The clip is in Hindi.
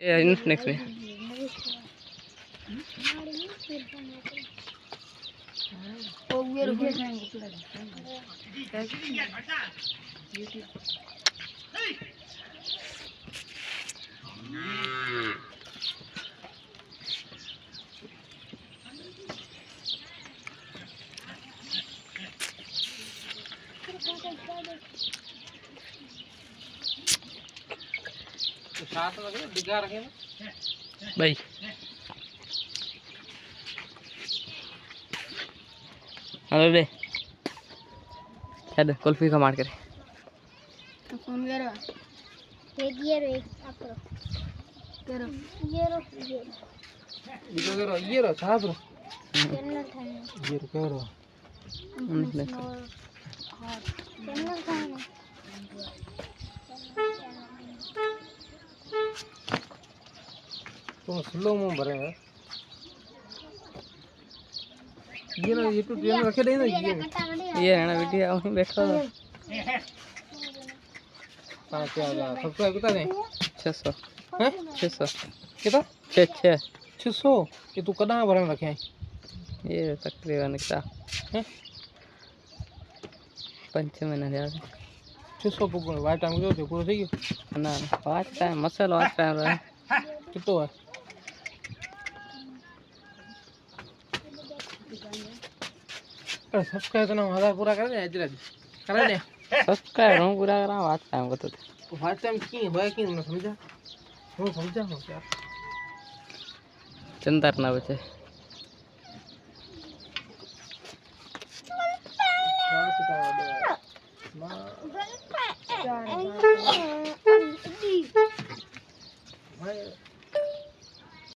नेक्स्ट में साथ में दिखा रखे ना भाई हेलो बे क्या कुल्फी का मार करे तो फोन करो ये रे आप करो ये रो साहब रो जनरल था ये रो करो जनरल था तुम स्लो में भरे हैं ये ना यूट्यूब चैनल रखे नहीं ना ये है ना वीडियो वहीं बैठा था हाँ क्या सब्सक्राइब कितना है 600 हैं 600 कितना 6 600 ये तू कहाँ भरन रखे हैं ये तकरीबन क्या हैं 5 महीना ज़्यादा 600 को वाइट टाइम जो थे पूरा ठीक है ना watch time muscle watch time रहे कितना है अरे सब्सक्राइब करना हमारा पूरा कर दे अजरा करा दे सब्सक्राइब हूँ पूरा करा वाच टाइम को तो वाइट टाइम की है कि मैं समझा वो समझा हो क्या चिंता ना बचे भाई